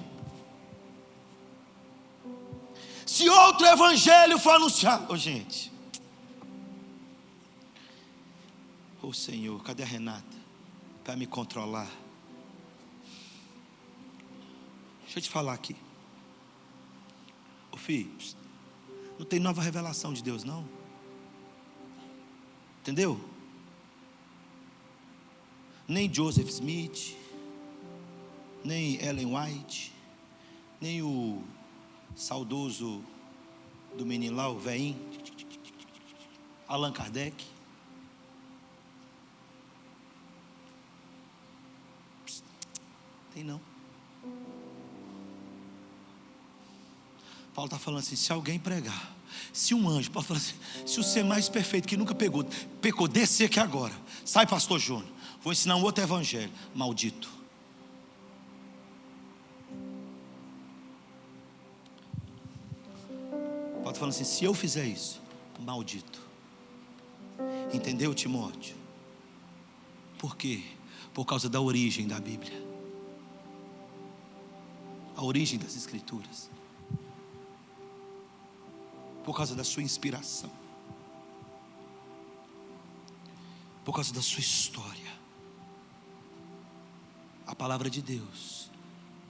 Se outro evangelho for anunciado, gente, Senhor, cadê a Renata para me controlar? Deixa eu te falar aqui, filho, não tem nova revelação de Deus não, entendeu? Nem Joseph Smith, nem Ellen White, nem o saudoso do menino lá, o velhinho, Allan Kardec. Tem não. Paulo está falando assim, se alguém pregar, se um anjo, Paulo fala assim, se o ser mais perfeito que nunca pecou, descer aqui agora, sai pastor Júnior, vou ensinar um outro evangelho, maldito. Paulo está falando assim, se eu fizer isso, maldito. Entendeu, Timóteo? Por quê? Por causa da origem da Bíblia, a origem das Escrituras, por causa da sua inspiração, por causa da sua história. A palavra de Deus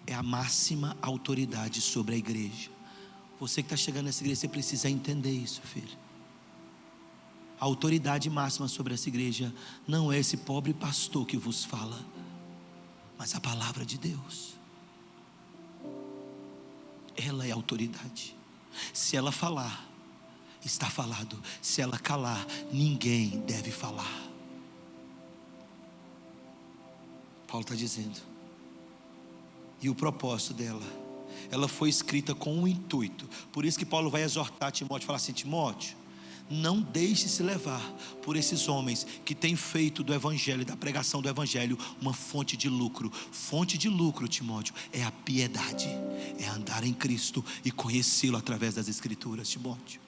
é a máxima autoridade sobre a igreja. Você que está chegando nessa igreja, você precisa entender isso, filho. A autoridade máxima sobre essa igreja não é esse pobre pastor que vos fala, mas a palavra de Deus. Ela é a autoridade. Se ela falar, está falado. Se ela calar, ninguém deve falar. Paulo está dizendo, e o propósito dela, ela foi escrita com um intuito. Por isso que Paulo vai exortar Timóteo, falar assim, Timóteo, não deixe se levar por esses homens que têm feito do evangelho, da pregação do evangelho, uma fonte de lucro. Fonte de lucro, Timóteo, é a piedade, é andar em Cristo e conhecê-lo através das Escrituras, Timóteo.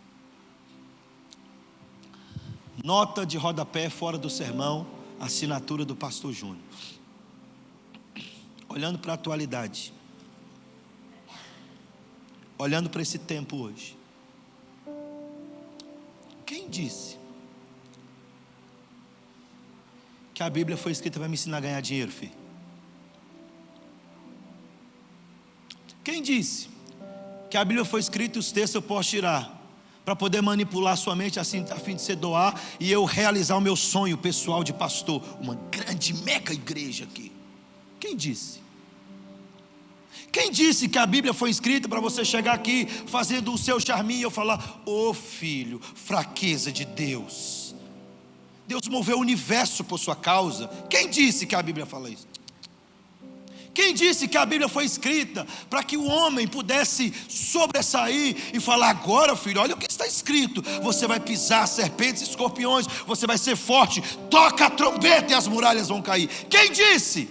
Nota de rodapé fora do sermão, assinatura do pastor Júnior. Olhando para a atualidade, olhando para esse tempo hoje, quem disse que a Bíblia foi escrita para me ensinar a ganhar dinheiro, filho? Quem disse que a Bíblia foi escrita e os textos eu posso tirar para poder manipular sua mente assim, a fim de você doar e eu realizar o meu sonho pessoal de pastor, uma grande mega igreja aqui? Quem disse? Quem disse que a Bíblia foi escrita para você chegar aqui fazendo o seu charminho e eu falar, ô filho, fraqueza de Deus, Deus moveu o universo por sua causa? Quem disse que a Bíblia fala isso? Quem disse que a Bíblia foi escrita para que o homem pudesse sobressair e falar, agora filho, olha o que está escrito, você vai pisar serpentes e escorpiões, você vai ser forte, toca a trombeta e as muralhas vão cair? Quem disse?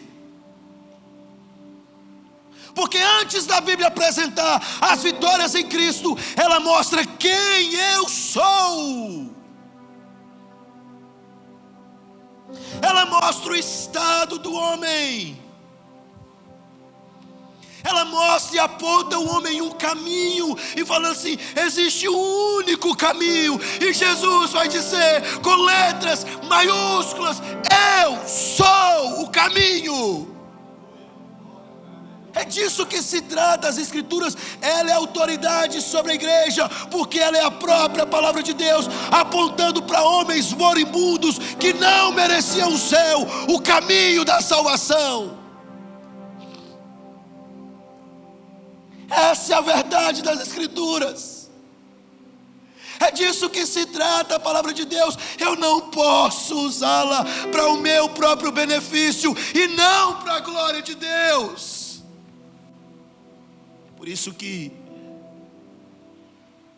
Porque antes da Bíblia apresentar as vitórias em Cristo, ela mostra quem eu sou. Ela mostra o estado do homem. Ela mostra e aponta o homem um caminho, e falando assim: existe um único caminho, e Jesus vai dizer com letras maiúsculas: eu sou o caminho. É disso que se trata as Escrituras. Ela é autoridade sobre a igreja, porque ela é a própria palavra de Deus, apontando para homens moribundos que não mereciam o céu, o caminho da salvação. Essa é a verdade das Escrituras. É disso que se trata a palavra de Deus. Eu não posso usá-la para o meu próprio benefício e não para a glória de Deus. Por isso que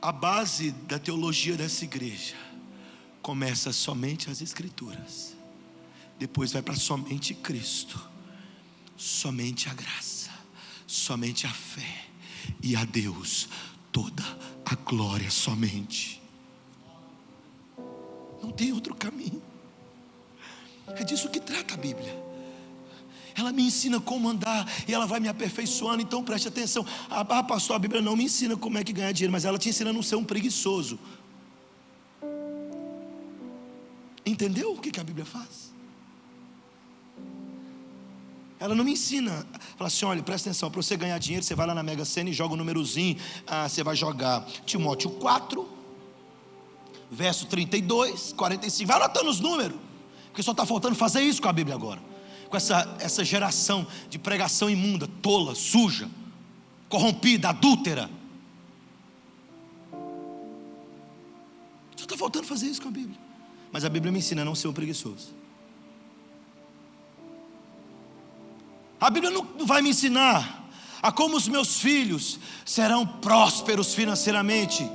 a base da teologia dessa igreja começa somente as Escrituras, depois vai para somente Cristo, somente a graça, somente a fé, e a Deus toda a glória somente. Não tem outro caminho. É disso que trata a Bíblia. Ela me ensina como andar e ela vai me aperfeiçoando. Então preste atenção. Pastor, a Bíblia não me ensina como é que ganha dinheiro, mas ela te ensina a não ser um preguiçoso. Entendeu o que a Bíblia faz? Ela não me ensina, fala assim: olha, presta atenção, para você ganhar dinheiro, você vai lá na Mega Sena e joga o númerozinho. Você vai jogar Timóteo 4, verso 32, 45, vai anotando os números, porque só está faltando fazer isso com a Bíblia agora, com essa geração de pregação imunda, tola, suja, corrompida, adúltera. Só está faltando fazer isso com a Bíblia. Mas a Bíblia me ensina a não ser um preguiçoso. A Bíblia não vai me ensinar a como os meus filhos serão prósperos financeiramente,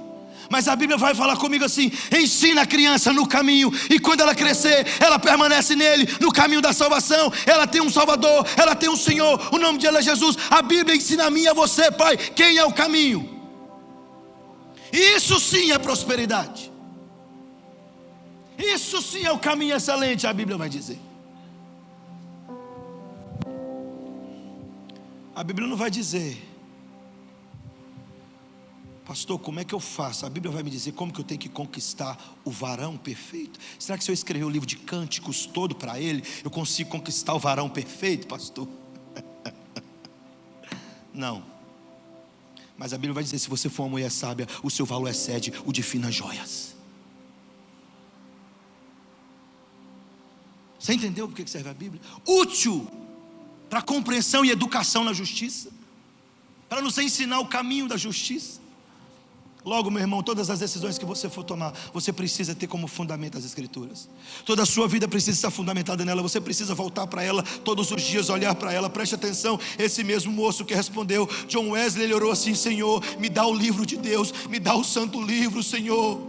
mas a Bíblia vai falar comigo assim: ensina a criança no caminho, e quando ela crescer, ela permanece nele, no caminho da salvação. Ela tem um Salvador, ela tem um Senhor, o nome dele é Jesus. A Bíblia ensina a mim e a você, pai, quem é o caminho. Isso sim é prosperidade. Isso sim é o caminho excelente, a Bíblia vai dizer. A Bíblia não vai dizer: pastor, como é que eu faço? A Bíblia vai me dizer como que eu tenho que conquistar o varão perfeito. Será que se eu escrever o livro de cânticos todo para ele, eu consigo conquistar o varão perfeito, pastor? Não. Mas a Bíblia vai dizer: se você for uma mulher sábia, o seu valor excede o de finas joias. Você entendeu por que serve a Bíblia? Útil para compreensão e educação na justiça, para nos ensinar o caminho da justiça. Logo, meu irmão, todas as decisões que você for tomar, você precisa ter como fundamento as Escrituras. Toda a sua vida precisa estar fundamentada nela. Você precisa voltar para ela todos os dias, olhar para ela. Preste atenção, esse mesmo moço que respondeu, John Wesley, ele orou assim: Senhor, me dá o livro de Deus, me dá o santo livro, Senhor.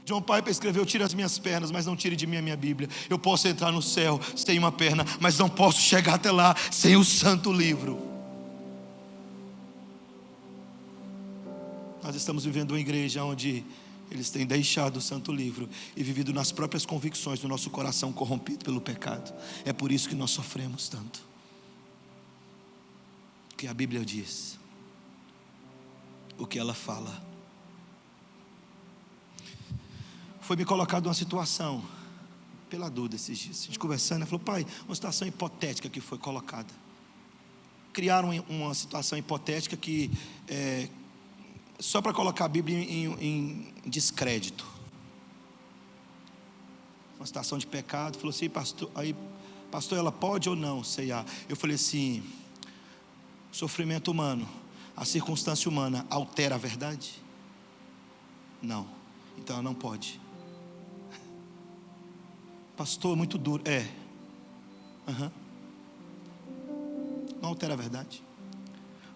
John Piper escreveu: tire as minhas pernas, mas não tire de mim a minha Bíblia. Eu posso entrar no céu sem uma perna, mas não posso chegar até lá sem o santo livro. Nós estamos vivendo uma igreja onde eles têm deixado o santo livro e vivido nas próprias convicções do nosso coração corrompido pelo pecado. É por isso que nós sofremos tanto. O que a Bíblia diz, o que ela fala. Foi me colocado uma situação, pela dúvida esses dias, a gente conversando, ela falou: pai, uma situação hipotética que foi colocada. Criaram uma situação hipotética que, só para colocar a Bíblia em descrédito. Uma situação de pecado. Falou assim: pastor, ela pode ou não ceiar? Eu falei assim: sofrimento humano, a circunstância humana altera a verdade? Não, então ela não pode. Pastor, muito duro. Não altera a verdade,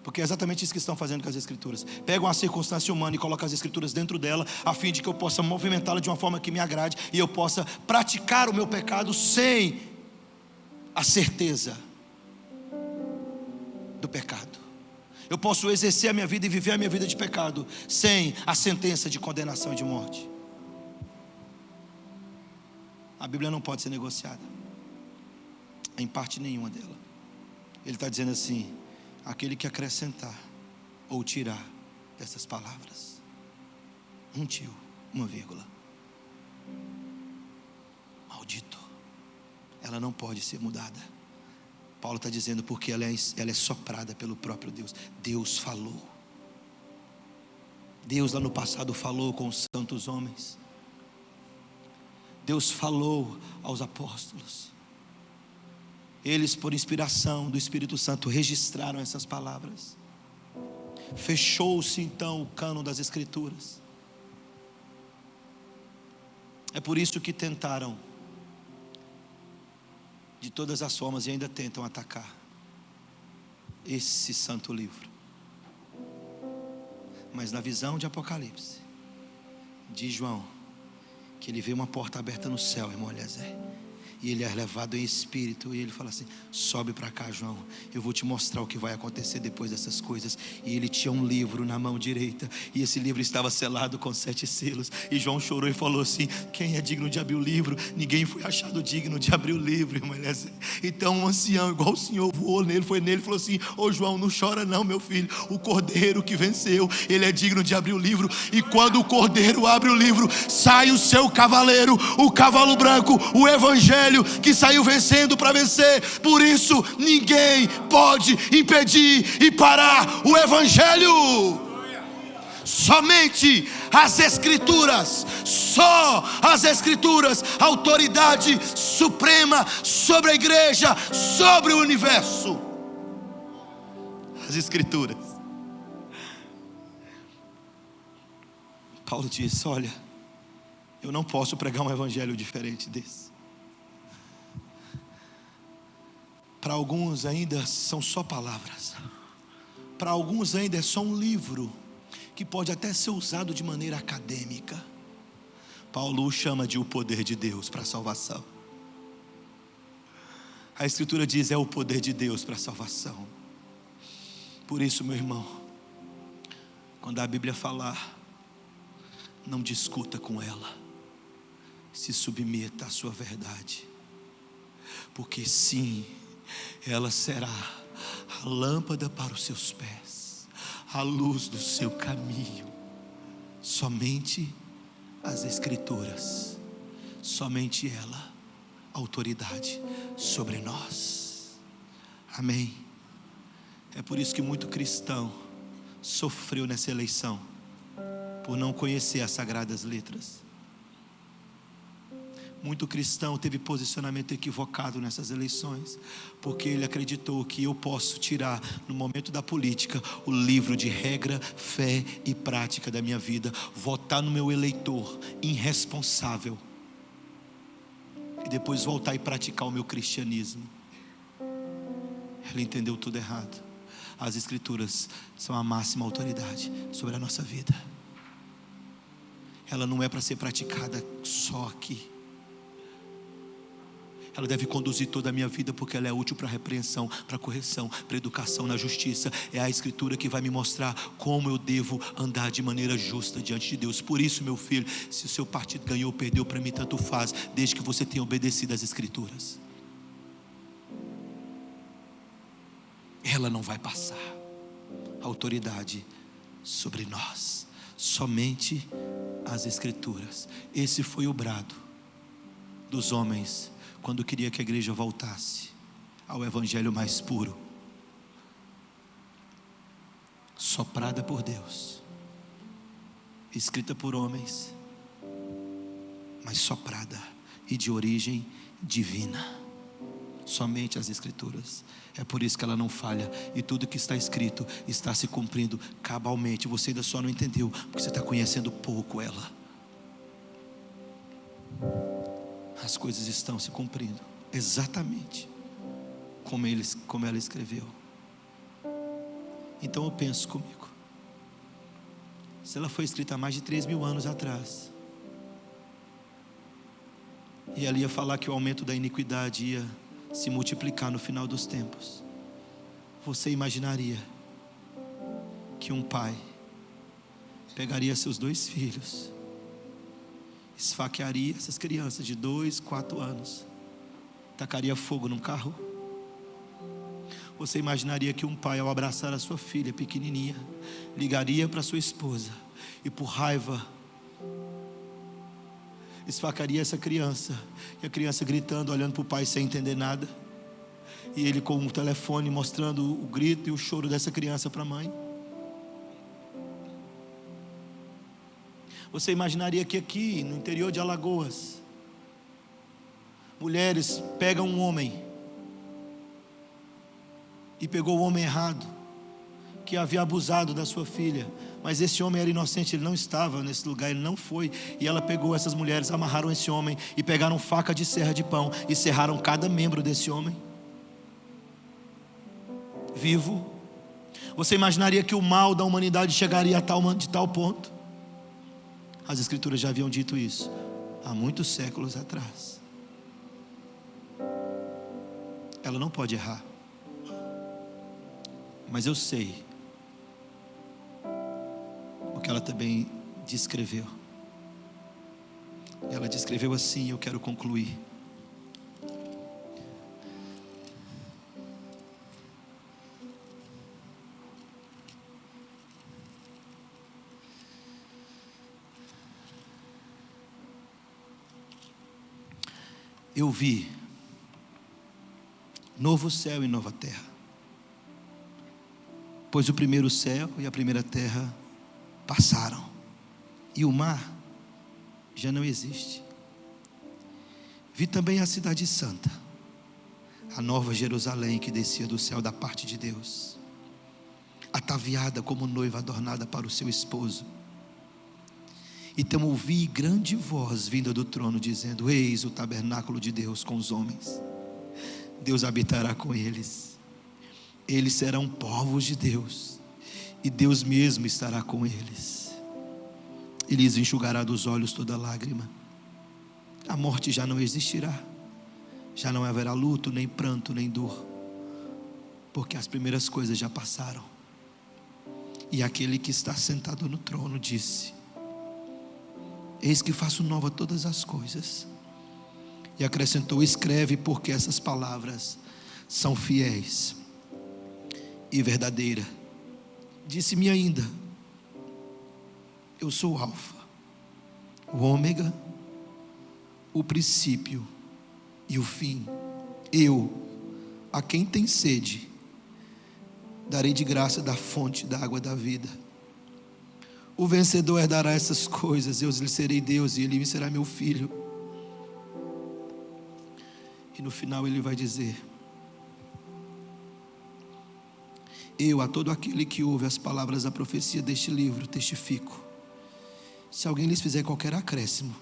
porque é exatamente isso que estão fazendo com as Escrituras. Pegam a circunstância humana e colocam as Escrituras dentro dela, a fim de que eu possa movimentá-la de uma forma que me agrade, e eu possa praticar o meu pecado sem a certeza do pecado. Eu posso exercer a minha vida e viver a minha vida de pecado sem a sentença de condenação e de morte. A Bíblia não pode ser negociada em parte nenhuma dela. Ele está dizendo assim: aquele que acrescentar ou tirar dessas palavras um tio, uma vírgula, maldito. Ela não pode ser mudada. Paulo está dizendo porque ela é soprada pelo próprio Deus. Deus falou. Deus lá no passado falou com os santos homens. Deus falou aos apóstolos. Eles, por inspiração do Espírito Santo, registraram essas palavras. Fechou-se então o cânon das Escrituras. É por isso que tentaram de todas as formas, e ainda tentam atacar esse santo livro. Mas na visão de Apocalipse, diz João que ele vê uma porta aberta no céu, irmão Eliezer, e ele é levado em espírito, e ele fala assim: sobe para cá, João, eu vou te mostrar o que vai acontecer depois dessas coisas. E ele tinha um livro na mão direita, e esse livro estava selado com 7 selos, e João chorou e falou assim: quem é digno de abrir o livro? Ninguém foi achado digno de abrir o livro, irmão Eliezer. Então um ancião igual o senhor voou nele, foi nele e falou assim: ô João, não chora não, meu filho, o cordeiro que venceu, ele é digno de abrir o livro. E quando o cordeiro abre o livro, sai o seu cavaleiro, o cavalo branco, o evangelho, que saiu vencendo para vencer. Por isso ninguém pode impedir e parar o evangelho. Somente as Escrituras, só as Escrituras, autoridade suprema sobre a igreja, sobre o universo. As Escrituras. Paulo disse: olha, eu não posso pregar um evangelho diferente desse. Para alguns ainda são só palavras. Para alguns ainda é só um livro que pode até ser usado de maneira acadêmica. Paulo o chama de o poder de Deus para a salvação. A Escritura diz: é o poder de Deus para a salvação. Por isso, meu irmão, quando a Bíblia falar, não discuta com ela, se submeta à sua verdade, porque sim, ela será a lâmpada para os seus pés, a luz do seu caminho. Somente as Escrituras, somente ela, autoridade sobre nós. Amém. É por isso que muito cristão sofreu nessa eleição, por não conhecer as sagradas letras. Muito cristão teve posicionamento equivocado nessas eleições, porque ele acreditou que eu posso tirar, no momento da política, o livro de regra, fé e prática da minha vida, votar no meu eleitor irresponsável, e depois voltar e praticar o meu cristianismo. Ele entendeu tudo errado. As Escrituras são a máxima autoridade sobre a nossa vida. Ela não é para ser praticada só aqui. Ela deve conduzir toda a minha vida, porque ela é útil para repreensão, para correção, para educação na justiça. É a Escritura que vai me mostrar como eu devo andar de maneira justa diante de Deus. Por isso, meu filho, se o seu partido ganhou ou perdeu, para mim tanto faz, desde que você tenha obedecido às Escrituras. Ela não vai passar autoridade sobre nós, somente as Escrituras. Esse foi o brado dos homens quando queria que a igreja voltasse ao evangelho mais puro, soprada por Deus, escrita por homens, mas soprada e de origem divina. Somente as Escrituras. É por isso que ela não falha, e tudo que está escrito está se cumprindo cabalmente. Você ainda só não entendeu, porque você está conhecendo pouco ela. As coisas estão se cumprindo exatamente como ela escreveu. Então eu penso comigo, se ela foi escrita há mais de 3.000 anos atrás, e ela ia falar que o aumento da iniquidade ia se multiplicar no final dos tempos, Você imaginaria que um pai pegaria seus 2 filhos, esfaquearia essas crianças de 2, 4 anos, tacaria fogo num carro? Você imaginaria que um pai, ao abraçar a sua filha pequenininha, ligaria para sua esposa e, por raiva, esfacaria essa criança, e a criança gritando, olhando para o pai sem entender nada, e ele com o telefone mostrando o grito e o choro dessa criança para a mãe? Você imaginaria que aqui no interior de Alagoas, mulheres pegam um homem, e pegou o homem errado, que havia abusado da sua filha, mas esse homem era inocente, ele não estava nesse lugar, ele não foi, e ela pegou essas mulheres, amarraram esse homem, e pegaram faca de serra de pão, e serraram cada membro desse homem, vivo. Você imaginaria que o mal da humanidade chegaria de tal ponto? As Escrituras já haviam dito isso há muitos séculos atrás. Ela não pode errar, mas eu sei o que ela também descreveu. E ela descreveu assim, eu quero concluir. Eu vi novo céu e nova terra, pois o primeiro céu e a primeira terra passaram, e o mar já não existe. Vi também a cidade santa, a nova Jerusalém, que descia do céu da parte de Deus, ataviada como noiva adornada para o seu esposo. Então ouvi grande voz vinda do trono, dizendo: eis o tabernáculo de Deus com os homens, Deus habitará com eles, eles serão povos de Deus, e Deus mesmo estará com eles, e lhes enxugará dos olhos toda lágrima. A morte já não existirá, já não haverá luto, nem pranto, nem dor, porque as primeiras coisas já passaram. E aquele que está sentado no trono disse: eis que faço nova todas as coisas. E acrescentou: escreve, porque essas palavras são fiéis e verdadeiras. Disse-me ainda: eu sou o Alfa, o Ômega, o princípio e o fim. Eu, a quem tem sede, darei de graça da fonte da água da vida. O vencedor herdará essas coisas, eu lhe serei Deus, e ele me será meu filho. E no final ele vai dizer: eu, a todo aquele que ouve as palavras da profecia deste livro, testifico: se alguém lhes fizer qualquer acréscimo,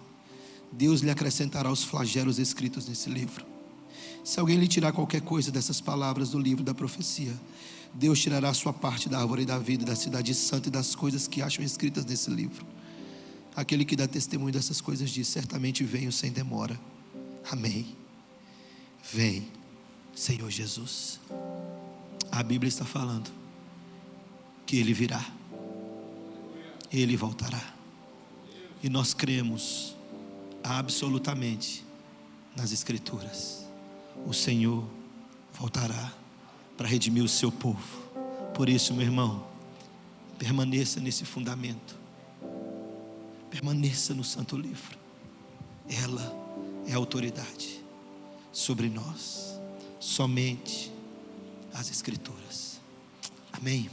Deus lhe acrescentará os flagelos escritos nesse livro. Se alguém lhe tirar qualquer coisa dessas palavras do livro da profecia, Deus tirará a sua parte da árvore da vida, da cidade santa e das coisas que acham escritas nesse livro. Aquele que dá testemunho dessas coisas diz: certamente venho sem demora. Amém. Vem, Senhor Jesus. A Bíblia está falando que Ele virá, Ele voltará, e nós cremos absolutamente nas Escrituras. O Senhor voltará para redimir o seu povo. Por isso, meu irmão, permaneça nesse fundamento, permaneça no santo livro. Ela é a autoridade sobre nós, somente as Escrituras. Amém.